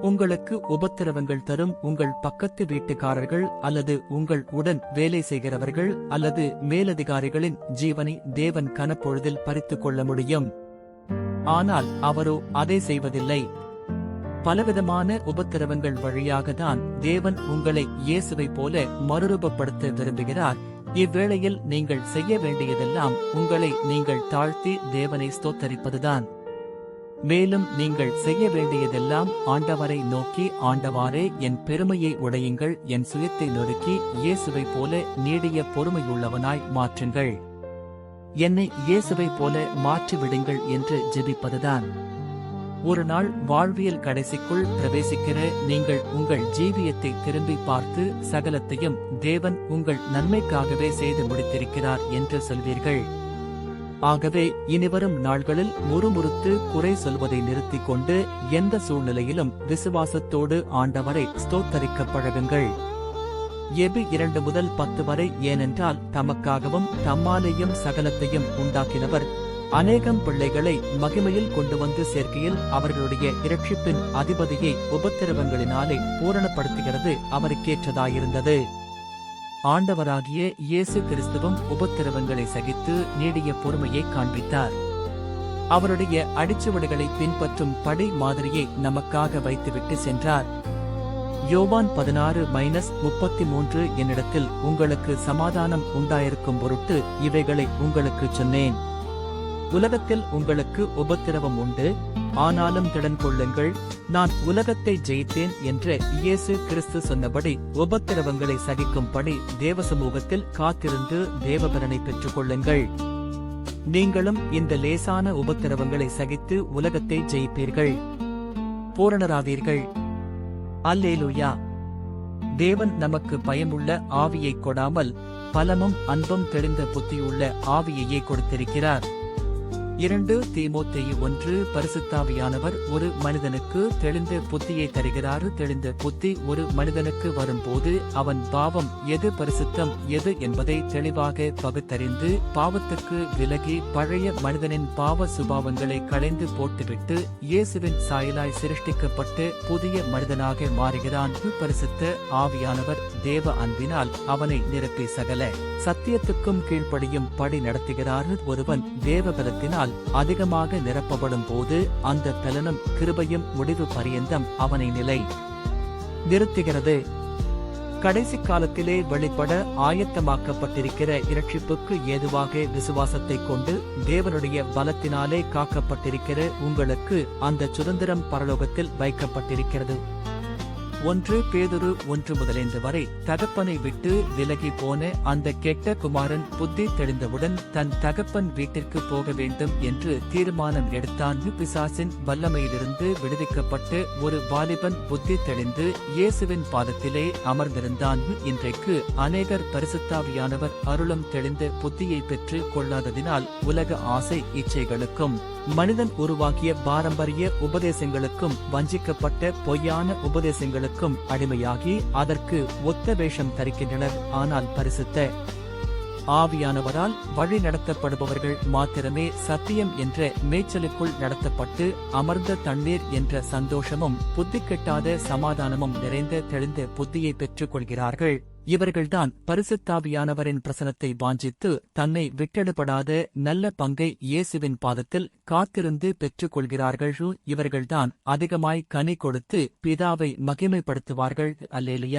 உங்களுக்கு உபத்திரவங்கள் தரும் உங்கள் பக்கத்து வீட்டுக்காரர்கள் அல்லது உங்கள் உடன் வேலை செய்கிறவர்கள் அல்லது மேலதிகாரிகளின் ஜீவனை தேவன் கனப்பொழுதில் பறித்துக் கொள்ள முடியும். ஆனால் அவரோ அதை செய்வதில்லை. பலவிதமான உபத்திரவங்கள் வழியாகத்தான் தேவன் உங்களை இயேசுவைப் போல மறுரூபப்படுத்த விரும்புகிறார். இவ்வேளையில் நீங்கள் செய்ய வேண்டியதெல்லாம் உங்களை நீங்கள் தாழ்த்தி தேவனை ஸ்தோத்தரிப்பதுதான். மேலும் நீங்கள் செய்ய வேண்டியதெல்லாம் ஆண்டவரை நோக்கி, ஆண்டவாரே, என் பெருமையை உடையுங்கள், என் சுயத்தை நொறுக்கி இயேசுவைப் போல நீடிய பொறுமையுள்ளவனாய் மாற்றுங்கள், என்னை இயேசுவைப் போல மாற்றிவிடுங்கள் என்று ஜெபிப்பதுதான். ஒரு நாள் வாழ்வியல் கடைசிக்குள் பிரவேசிக்கிற நீங்கள் உங்கள் ஜீவியத்தை திரும்பி பார்த்து சகலத்தையும் தேவன் உங்கள் நன்மைக்காகவே செய்து முடித்திருக்கிறார் என்று சொல்வீர்கள். ஆகவே இனிவரும் நாள்களில் முறுமுறுத்து குறை சொல்வதை நிறுத்திக் கொண்டு எந்த சூழ்நிலையிலும் விசுவாசத்தோடு ஆண்டவரை ஸ்தோத்தரிக்க பழகுங்கள். எபி 2-10 வரை. ஏனென்றால் தமக்காகவும் தம்மாலேயும் சகலத்தையும் உண்டாக்கினவர் அநேகம் பிள்ளைகளை மகிமையில் கொண்டு வந்து சேர்க்கையில் அவர்களுடைய இரட்சிப்பின் அதிபதியை உபத்திரவங்களினாலே பூரணப்படுத்துகிறது அவருக்கேற்றதாயிருந்தது. ஆண்டவராகிய இயேசு கிறிஸ்துவும் உபத்திரவங்களை சகித்து நீடிய பொறுமையை காண்பித்தார். அவருடைய அடிச்சுவடுகளை பின்பற்றும் படை மாதிரியை நமக்காக வைத்துவிட்டு சென்றார். யோவான் 16-33 என்னிடத்தில் உங்களுக்கு சமாதானம் உண்டாயிருக்கும் பொருட்டு இவைகளை உங்களுக்கு சொன்னேன். உலகத்தில் உங்களுக்கு உபத்திரவம் உண்டு, ஆனாலும் திடன் கொள்ளுங்கள், நான் உலகத்தை ஜெயித்தேன் என்ற இயேசு கிறிஸ்து சொன்னபடி உபத்திரவங்களை சகிக்கும்படி தேவ சமூகத்தில் காத்திருந்து தேவபலனை பெற்றுக் கொள்ளுங்கள். நீங்களும் இந்த லேசான உபத்திரவங்களை சகித்து உலகத்தை ஜெயிப்பீர்கள், பூரணராவீர்கள். அல்லேலூயா. தேவன் நமக்கு பயமுள்ள ஆவியை கொடாமல் பலமும் அன்பும் தெளிந்த புத்தியுள்ள ஆவியையே கொடுத்திருக்கிறார். 2 தீமோத்தேயு 1. பரிசுத்தாவியானவர் ஒரு மனிதனுக்கு தெளிந்த புத்தியை தருகிறார். தெளிந்த புத்தி ஒரு மனிதனுக்கு வரும்போது அவன் பாவம் எது பரிசுத்தம் எது என்பதை தெளிவாக பகுத்தறிந்து பாவத்துக்கு விலகி பழைய மனிதனின் பாவ சுபாவங்களை களைந்து போட்டுவிட்டு இயேசுவின் சாயலாய் சிருஷ்டிக்கப்பட்டு புதிய மனிதனாக மாறுகிறான். பரிசுத்த ஆவியானவர் தேவ அன்பினால் அவனை நிரப்பி சகல சத்தியத்துக்கும் கீழ்ப்படியும் படி நடத்துகிறார். ஒருவன் தேவ பலத்தினால் அதிகமாக நிரப்பப்படும் போது அந்த பலனும் கிருபையும் முடிவு பரியந்தம் அவனை நிலை நிறுத்துகிறது. கடைசி காலத்திலே வெளிப்பட ஆயத்தமாக்கப்பட்டிருக்கிற இரட்சிப்புக்கு ஏதுவாக விசுவாசத்தை கொண்டு தேவனுடைய பலத்தினாலே காக்கப்பட்டிருக்கிற உங்களுக்கு அந்த சுதந்திரம் பரலோகத்தில் வைக்கப்பட்டிருக்கிறது. 1 பேதுரு 1-5 வரை. தகப்பனை விட்டு விலகி போன அந்த கெட்ட குமாரன் புத்தி தெளிந்தவுடன் தன் தகப்பன் வீட்டிற்கு போக வேண்டும் என்று தீர்மானம் எடுத்தான். பிசாசின் வல்லமையிலிருந்து விடுவிக்கப்பட்டு ஒரு வாலிபன் புத்தி தெளிந்து இயேசுவின் பாதத்திலே அமர்ந்திருந்தான். இன்றைக்கு அநேகர் பரிசுத்தாவியானவர் அருளும் தெளிந்த புத்தியை பெற்று கொள்ளாததினால் உலக ஆசை இச்சைகளுக்கும் மனிதன் உருவாக்கிய பாரம்பரிய உபதேசங்களுக்கும் வஞ்சிக்கப்பட்ட பொய்யான உபதேசங்களுக்கும் அடிமையாகி அதற்கு ஒத்த வேஷம் தரிக்கின்றனர். ஆனால் பரிசுத்த ஆவியானவரால் வழி நடத்தப்படுபவர்கள் மாத்திரமே சத்தியம் என்ற மேய்ச்சலுக்குள் நடத்தப்பட்டு அமர்ந்த தண்ணீர் என்ற சந்தோஷமும் புத்தி கெட்டாத சமாதானமும் நிறைந்த தெளிந்த புத்தியை பெற்றுக் கொள்கிறார்கள். இவர்கள்தான் பரிசுத்தாவியானவரின் பிரசனத்தை வாஞ்சித்து தன்னை விட்டெடுபடாத நல்ல பங்கை இயேசுவின் பாதத்தில் காத்திருந்து பெற்றுக் கொள்கிறார்கள். இவர்கள்தான் அதிகமாய் கனி கொடுத்து பிதாவை மகிமைப்படுத்துவார்கள். அல்லேலூயா.